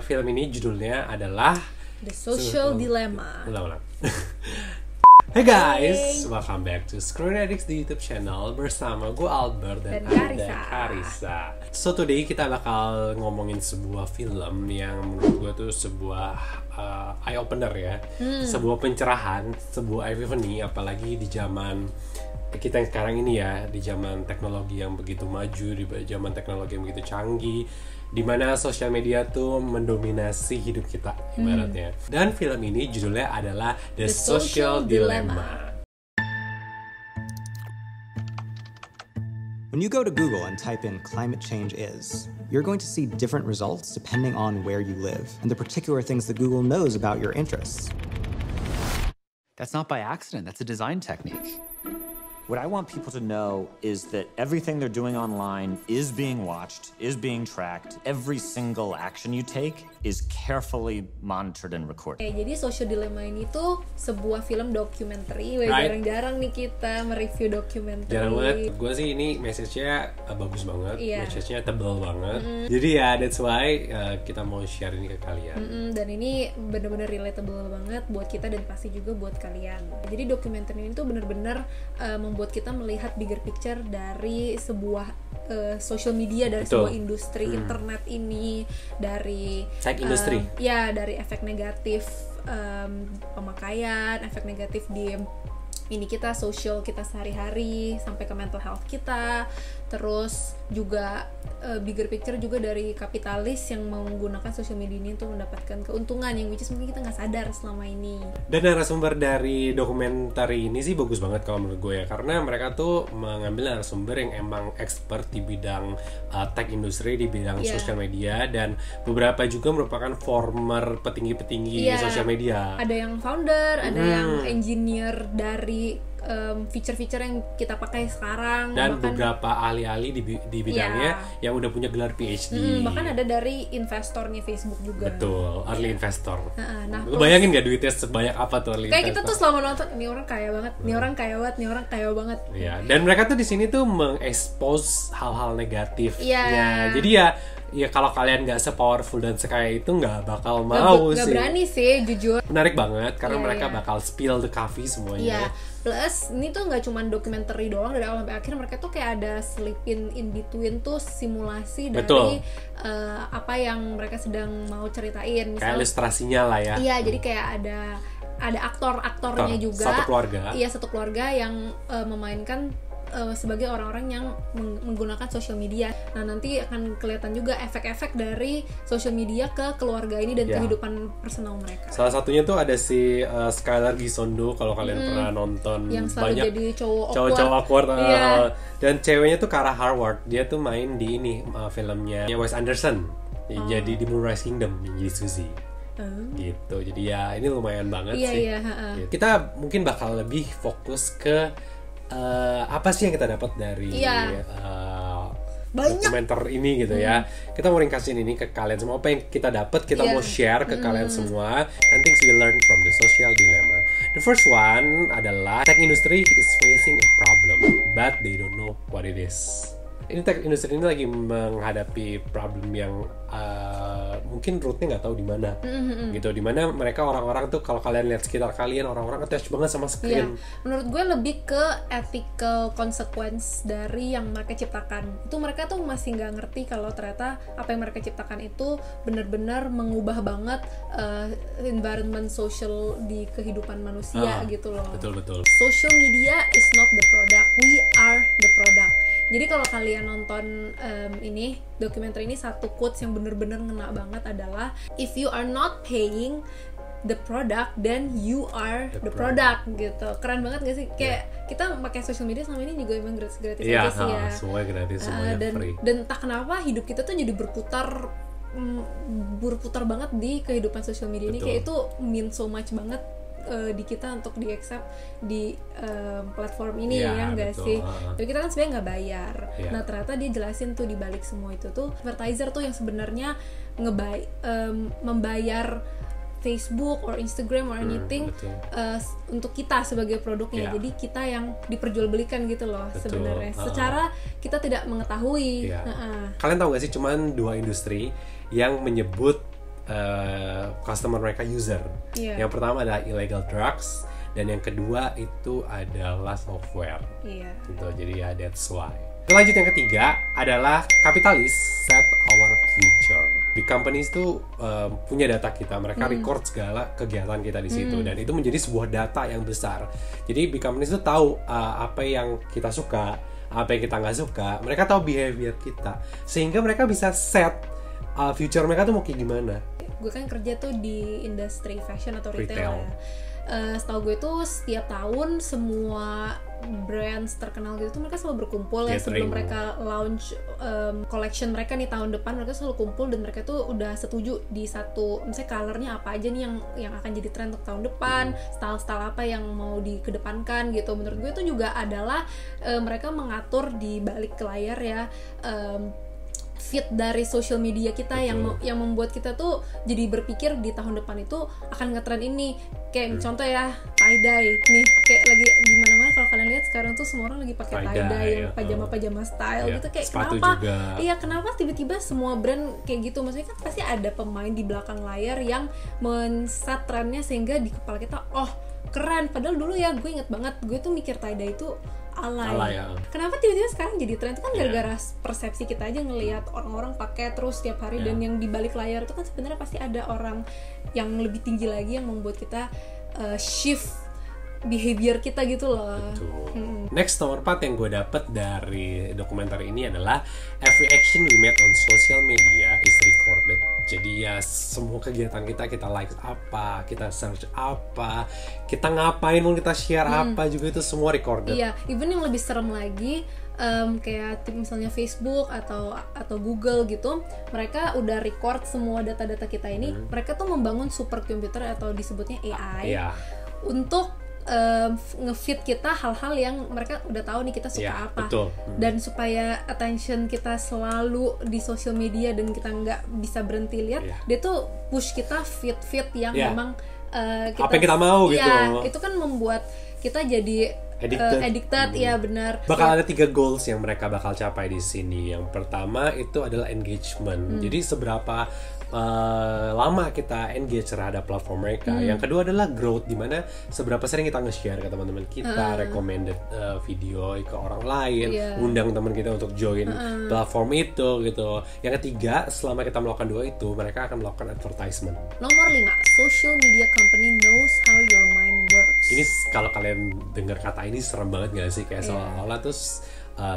film ini judulnya adalah The Social Dilemma. Ulang. Hey guys, welcome back to Screen Addicts di YouTube channel bersama gue Albert dan ada Karissa. So today kita bakal ngomongin sebuah film yang menurut gue tuh sebuah eye opener ya, sebuah pencerahan, sebuah epiphany, apalagi di zaman kita yang sekarang ini ya, di zaman teknologi yang begitu maju, di zaman teknologi yang begitu canggih, di mana sosial media tuh mendominasi hidup kita ibaratnya. Dan film ini judulnya adalah The Social Dilemma. When you go to Google and type in climate change is, you're going to see different results depending on where you live and the particular things that Google knows about your interests. That's not by accident, that's a design technique. What I want people to know is that everything they're doing online is being watched, is being tracked. Every single action you take is carefully monitored and recorded. Jadi Social Dilemma ini tuh sebuah film dokumenter. Right. Jarang-jarang nih kita mereview dokumenter. Jarang banget. Gue sih ini message-nya bagus banget, message-nya tebal banget. Jadi ya that's why kita mau share ini ke kalian. Dan ini bener-bener relatable banget buat kita dan pasti juga buat kalian. Jadi dokumenter ini tuh bener-bener membuat kita melihat bigger picture dari sebuah social media, dari sebuah industri internet ini, dari tech industry. Dari efek negatif pemakaian, efek negatif di ini kita social kita sehari-hari sampai ke mental health kita, terus juga bigger picture juga dari kapitalis yang menggunakan social media ini untuk mendapatkan keuntungan yang which is mungkin kita nggak sadar selama ini. Dan narasumber dari dokumenter ini sih bagus banget kalau menurut gue ya, karena mereka tuh mengambil narasumber yang emang expert di bidang tech industry, di bidang social media, dan beberapa juga merupakan former petinggi-petinggi social media. Ada yang founder, ada yang engineer dari feature-feature yang kita pakai sekarang, dan beberapa ahli-ahli di bidangnya yang udah punya gelar PhD. Bahkan ada dari investornya Facebook juga. Betul, early investor. Nah, lu bayangin gak duitnya sebanyak apa tuh early kayak investor? kita tuh selama nonton, ini orang kaya banget, ini orang kaya banget, ini orang kaya banget. Iya, dan mereka tuh di sini tuh mengekspos hal-hal negatifnya. Jadi ya kalau kalian nggak se-powerful dan sekaya itu nggak bakal mau sih. Nggak berani sih, jujur. Menarik banget karena mereka bakal spill the coffee semuanya. Plus ini tuh nggak cuma dokumenter doang, dari awal sampai akhir mereka tuh kayak ada slipin in between tuh simulasi dari apa yang mereka sedang mau ceritain. Kayak ilustrasinya lah ya. Iya, jadi kayak ada aktornya juga. Satu keluarga. Iya, satu keluarga yang memainkan sebagai orang-orang yang menggunakan social media. Nah, nanti akan kelihatan juga efek-efek dari social media ke keluarga ini dan kehidupan personal mereka. Salah satunya tuh ada si Skylar Gisondo, kalau kalian pernah nonton, yang selalu banyak jadi cowok awkward. Dan ceweknya tuh Kara Harvard, dia tuh main di ini filmnya Wes Anderson, jadi di Moonrise Kingdom, jadi Suzy. Gitu, jadi ya ini lumayan banget sih. Gitu. Kita mungkin bakal lebih fokus ke apa sih yang kita dapat dari dokumenter ini gitu ya. Kita mau ringkasin ini ke kalian semua, apa yang kita dapat kita mau share ke kalian semua, and things we learn from the social dilemma. The first one adalah tech industry is facing a problem but they don't know what it is. Ini tech industry ini lagi menghadapi problem yang mungkin rootnya nggak tahu di mana, gitu. Di mana mereka orang-orang tuh, kalau kalian lihat sekitar kalian, orang-orang attach banget sama screen. Menurut gue lebih ke ethical consequence dari yang mereka ciptakan. Itu mereka tuh masih nggak ngerti kalau ternyata apa yang mereka ciptakan itu benar-benar mengubah banget environment social di kehidupan manusia gitu loh. Betul. Social media is not the product, we are the product. Jadi kalau kalian nonton ini dokumenter ini, satu quotes yang bener-bener ngena banget adalah, if you are not paying the product, then you are the product gitu. Keren banget gak sih? Kayak kita pakai social media selama ini juga emang gratis-gratis aja sih ya. Semuanya gratis, semuanya free. Dan entah kenapa hidup kita tuh jadi berputar banget di kehidupan social media ini. Kayak itu mean so much banget di kita untuk di accept di platform ini, nggak sih? Tapi kita kan sebenarnya nggak bayar. Nah, ternyata dia jelasin tuh di balik semua itu tuh advertiser tuh yang sebenarnya membayar Facebook or Instagram or anything untuk kita sebagai produknya. Jadi kita yang diperjualbelikan gitu loh sebenarnya. Secara kita tidak mengetahui. Kalian tahu gak sih cuman 2 industri yang menyebut customer mereka user. Yang pertama adalah illegal drugs dan yang kedua itu adalah software. Gitu. Jadi ya that's why. Lanjut yang ketiga adalah kapitalis set our future. Big companies tuh punya data kita, mereka record segala kegiatan kita di situ dan itu menjadi sebuah data yang besar. Jadi big companies tuh tahu apa yang kita suka, apa yang kita nggak suka. Mereka tahu behavior kita, sehingga mereka bisa set future mereka tuh mau kayak gimana. Gue kan kerja tuh di industri fashion atau retail. Ya. Setahu gue tuh setiap tahun semua brands terkenal gitu tuh mereka selalu berkumpul ya sebelum mereka launch collection mereka nih tahun depan, mereka selalu kumpul dan mereka tuh udah setuju di satu, misalnya colornya apa aja nih yang akan jadi tren untuk tahun depan, style apa yang mau dikedepankan gitu. Menurut gue itu juga adalah mereka mengatur di balik layar ya feed dari social media kita yang membuat kita tuh jadi berpikir di tahun depan itu akan ngetren ini. Kayak contoh ya tie-dye nih, kayak lagi di mana-mana kalau kalian lihat sekarang tuh semua orang lagi pakai tie-dye yang pajama style gitu, kayak kenapa? Iya, kenapa tiba-tiba semua brand kayak gitu? Maksudnya kan pasti ada pemain di belakang layar yang men-set trennya sehingga di kepala kita keren. Padahal dulu ya gue inget banget gue tuh mikir tie-dye itu alay. Kenapa tiba-tiba sekarang jadi tren? Itu kan gara-gara persepsi kita aja ngelihat orang-orang pakai terus setiap hari dan yang di balik layar itu kan sebenarnya pasti ada orang yang lebih tinggi lagi yang membuat kita shift behavior kita gitu loh. Next, nomor 4 yang gue dapet dari dokumenter ini adalah every action we made on social media is recorded. Jadi ya semua kegiatan kita like apa, kita search apa, kita ngapain, mau kita share apa juga itu semua recorded. Iya, even yang lebih serem lagi kayak misalnya Facebook atau Google gitu, mereka udah record semua data-data kita ini. Mereka tuh membangun superkomputer atau disebutnya AI untuk nge-feed kita hal-hal yang mereka udah tahu nih kita suka apa. Dan supaya attention kita selalu di social media dan kita nggak bisa berhenti lihat, dia tuh push kita feed yang memang apa yang kita mau gitu. Itu kan membuat kita jadi addicted. Ya benar. Bakal ada 3 goals yang mereka bakal capai di sini. Yang pertama itu adalah engagement. Jadi seberapa lama kita engage terhadap platform mereka. Yang kedua adalah growth, dimana seberapa sering kita nge-share ke teman-teman kita, recommended video ke orang lain, undang teman kita untuk join platform itu gitu. Yang ketiga, selama kita melakukan 2 itu, mereka akan melakukan advertisement. Nomor 5, social media company knows how your mind works. Ini kalau kalian dengar kata ini serem banget gak sih? Kayak seolah-olah terus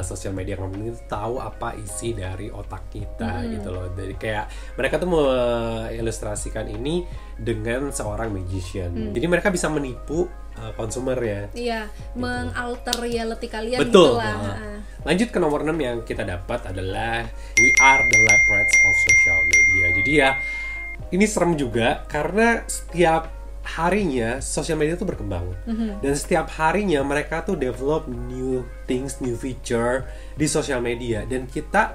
social media company itu tahu apa isi dari otak kita gitu loh. Dari kayak mereka tuh mengilustrasikan ini dengan seorang magician. Jadi mereka bisa menipu konsumer ya. Iya, gitu. Mengalter reality kalian. Betul. Gitu lah. Lanjut ke nomor 6 yang kita dapat adalah we are the lab rats of social media. Jadi ya ini serem juga karena setiap harinya sosial media tuh berkembang dan setiap harinya mereka tuh develop new things, new feature di sosial media dan kita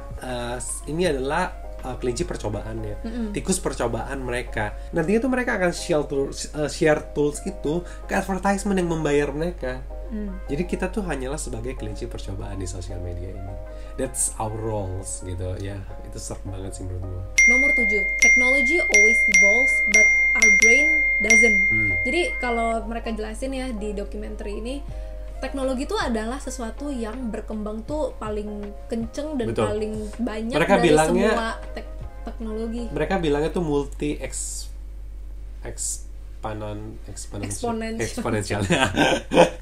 ini adalah kelinci percobaannya, tikus percobaan mereka. Nantinya tuh mereka akan share tools itu ke advertisement yang membayar mereka. Jadi kita tuh hanyalah sebagai kelinci percobaan di sosial media ini. That's our roles gitu ya. Itu serem banget sih menurut gue. Nomor 7, technology always evolves but our brain doesn't. Jadi kalau mereka jelasin ya di dokumenter ini, teknologi itu adalah sesuatu yang berkembang tuh paling kenceng dan paling banyak mereka dari semua teknologi. Mereka bilangnya tuh multi eksponensial.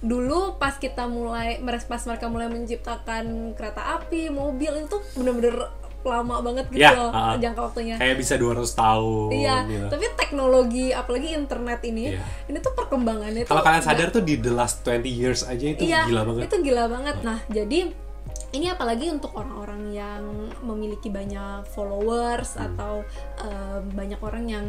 Dulu pas mereka mulai menciptakan kereta api, mobil, itu tuh bener-bener lama banget gitu loh jangka waktunya. Kayak bisa 200 tahun. Iya, gitu. Tapi teknologi apalagi internet ini tuh perkembangannya kalau kalian sadar tuh di the last 20 years aja itu gila banget. Itu gila banget. Nah, jadi ini apalagi untuk orang-orang yang memiliki banyak followers atau banyak orang yang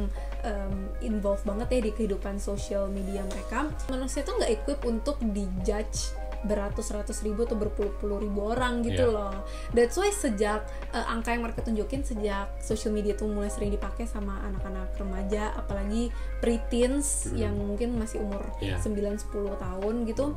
involved banget ya di kehidupan sosial media mereka. Manusia tuh nggak equip untuk dijudge beratus-ratus ribu atau berpuluh-puluh ribu orang gitu loh. That's why sejak angka yang mereka tunjukin sejak social media tuh mulai sering dipakai sama anak-anak remaja, apalagi preteens yang mungkin masih umur 9-10 tahun gitu,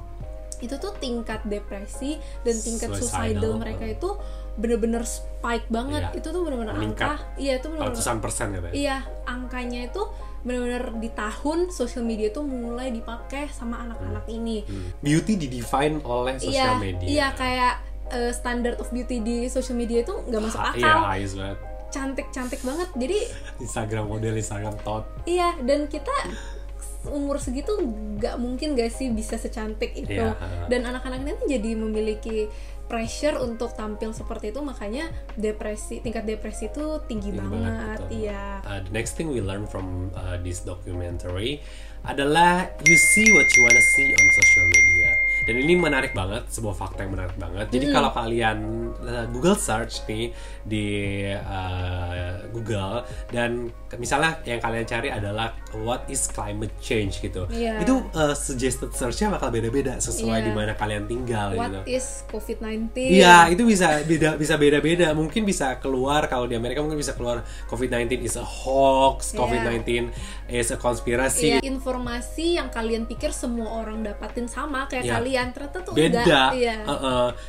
itu tuh tingkat depresi dan tingkat suicidal mereka itu bener-bener spike banget. Itu tuh bener-bener angka, itu bener-bener ratusan persen ya. Iya, angkanya itu bener-bener di tahun social media tuh mulai dipakai sama anak-anak ini. Beauty didefine oleh social media. Iya, kayak standard of beauty di social media itu nggak masuk akal. Iya, highest banget. Cantik banget. Jadi Instagram model, Instagram tot. Iya, dan kita umur segitu nggak mungkin gak sih bisa secantik itu. Dan anak-anak ini jadi memiliki pressure untuk tampil seperti itu, makanya tingkat depresi itu tinggi banget. Iya. The next thing we learn from this documentary adalah you see what you wanna see on social media. Dan ini menarik banget, sebuah fakta yang menarik banget. Jadi kalau kalian Google search nih di Google, dan misalnya yang kalian cari adalah what is climate change gitu, itu suggested search-nya bakal beda-beda sesuai di mana kalian tinggal. What is COVID-19? Iya, itu bisa beda-beda. Mungkin bisa keluar, kalau di Amerika mungkin bisa keluar COVID-19 is a hoax, COVID-19 is a konspirasi. Informasi yang kalian pikir semua orang dapatin sama kayak kalian, ternyata tuh beda. enggak.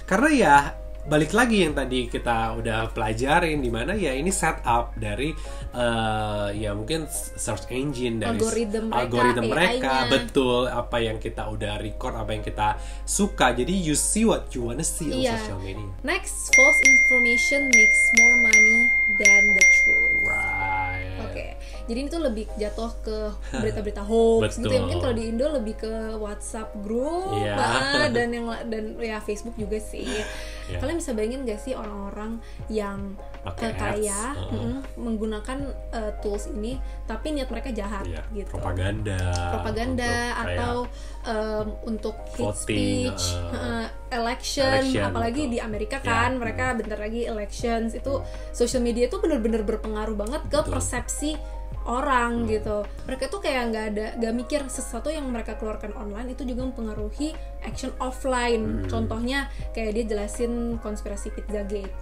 Karena ya balik lagi yang tadi kita udah pelajarin, di mana ya ini setup dari ya mungkin search engine, dari algoritma mereka, betul, apa yang kita udah record, apa yang kita suka. Jadi you see what you wanna see on social media. Next, false information makes more money than the truth. Right. Oke. Jadi ini tuh lebih jatuh ke berita-berita hoax gitu ya. Mungkin kalau di Indo lebih ke WhatsApp group dan ya Facebook juga sih. Kalian bisa bayangin gak sih orang-orang yang kaya menggunakan tools ini tapi niat mereka jahat gitu. Propaganda atau untuk hate speech, election, apalagi di Amerika kan mereka bentar lagi elections. Itu social media itu benar-benar berpengaruh banget ke persepsi orang gitu. Mereka tuh kayak nggak mikir sesuatu yang mereka keluarkan online itu juga mempengaruhi action offline. Contohnya kayak dia jelasin konspirasi Pizzagate.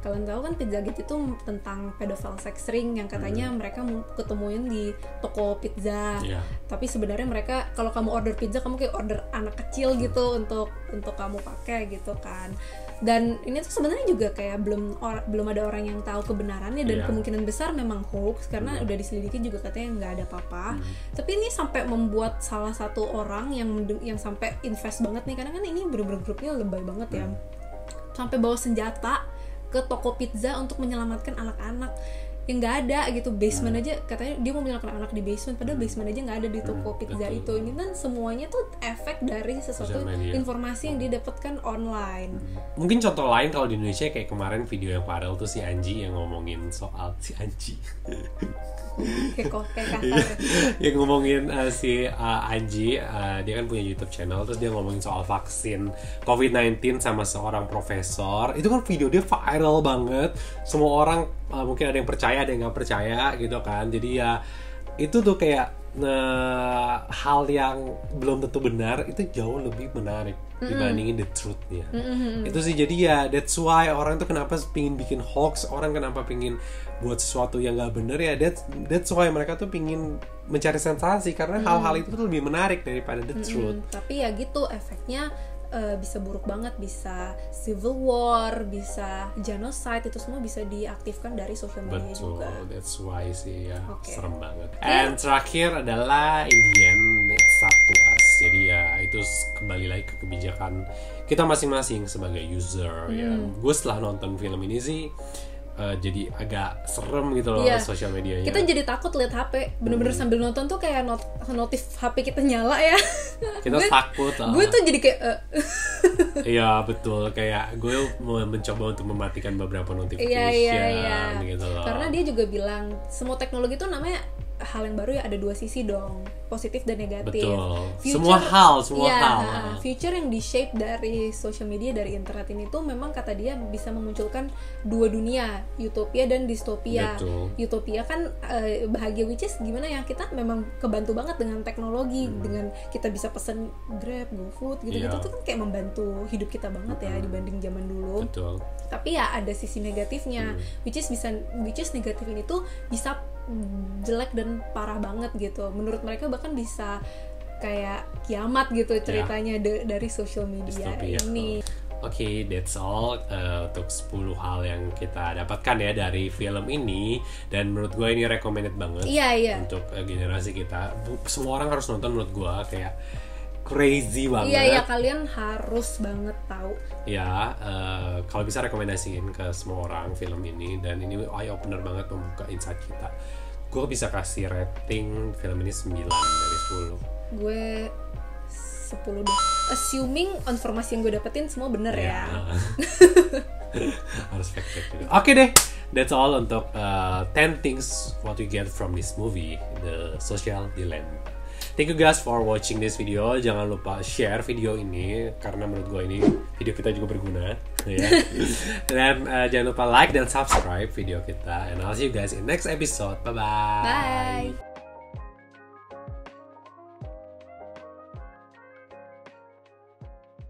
Kalian tahu kan Pizzagate itu tentang pedophile sex ring yang katanya mereka ketemuin di toko pizza. Tapi sebenarnya mereka, kalau kamu order pizza, kamu kayak order anak kecil gitu untuk kamu pakai gitu kan. Dan ini tuh sebenarnya juga kayak belum ada orang yang tahu kebenarannya, dan kemungkinan besar memang hoax karena udah diselidiki juga katanya nggak ada apa-apa. Tapi ini sampai membuat salah satu orang yang sampai invest banget nih, karena kan ini bener-bener grupnya lebay banget ya, sampai bawa senjata ke toko pizza untuk menyelamatkan anak-anak yang nggak ada gitu. Basement aja katanya dia mau menyelamatkan anak di basement, padahal basement aja nggak ada di toko pizza itu. Ini kan semuanya tuh efek dari sesuatu informasi yang dia dapatkan online. Mungkin contoh lain kalau di Indonesia kayak kemarin video yang viral tuh si Anji yang ngomongin soal si Anji kayak kasar ya. yang ngomongin si Anji, dia kan punya YouTube channel, terus dia ngomongin soal vaksin COVID-19 sama seorang profesor. Itu kan video dia viral banget, semua orang mungkin ada yang percaya, ada yang nggak percaya gitu kan. Jadi ya itu tuh kayak hal yang belum tentu benar itu jauh lebih menarik dibandingin the truth-nya. Itu sih, jadi ya that's why orang tuh kenapa pingin bikin hoax, orang kenapa pingin buat sesuatu yang nggak benar ya, that's why mereka tuh pingin mencari sensasi, karena hal-hal itu tuh lebih menarik daripada the truth. Tapi ya gitu, efeknya bisa buruk banget, bisa civil war, bisa genocide, itu semua bisa diaktifkan dari social media juga. That's why sih ya, serem banget. And terakhir adalah in the end it's up to us. Jadi ya itu kembali lagi ke kebijakan kita masing-masing sebagai user ya. Gue setelah nonton film ini sih jadi agak serem gitu loh sosial medianya. Kita jadi takut lihat HP, bener-bener sambil nonton tuh kayak notif HP kita nyala ya. Kita takut. Gue tuh jadi kayak iya betul, kayak gue mau mencoba untuk mematikan beberapa notification gitu loh. Karena dia juga bilang semua teknologi tuh namanya hal yang baru ya ada dua sisi dong, positif dan negatif. Betul. Semua hal. Future yang di-shape dari social media, dari internet ini tuh memang kata dia bisa memunculkan dua dunia, utopia dan distopia. Betul. Utopia kan bahagia, which is gimana ya, kita memang kebantu banget dengan teknologi, dengan kita bisa pesen Grab, GoFood gitu-gitu tuh kan kayak membantu hidup kita banget ya dibanding zaman dulu. Betul. Tapi ya ada sisi negatifnya, which is negatif ini tuh bisa jelek dan parah banget gitu. Menurut mereka bahkan bisa kayak kiamat gitu ceritanya dari social media ini. Oke, that's all untuk 10 hal yang kita dapatkan ya dari film ini, dan menurut gue ini recommended banget untuk generasi kita. Semua orang harus nonton, menurut gue kayak crazy banget. Iya, kalian harus banget tahu. Ya, kalau bisa rekomendasiin ke semua orang film ini, dan ini eye opener banget, membuka insight kita. Gue bisa kasih rating film ini 9 dari 10. Gue 10 deh. Assuming informasi yang gue dapetin semua bener ya. Harus fact check juga. Oke deh, that's all untuk 10 things what we get from this movie, The Social Dilemma. Thank you guys for watching this video. Jangan lupa share video ini karena menurut gue ini video kita juga berguna, ya. Dan jangan lupa like dan subscribe video kita. And I'll see you guys in next episode. Bye bye. Bye.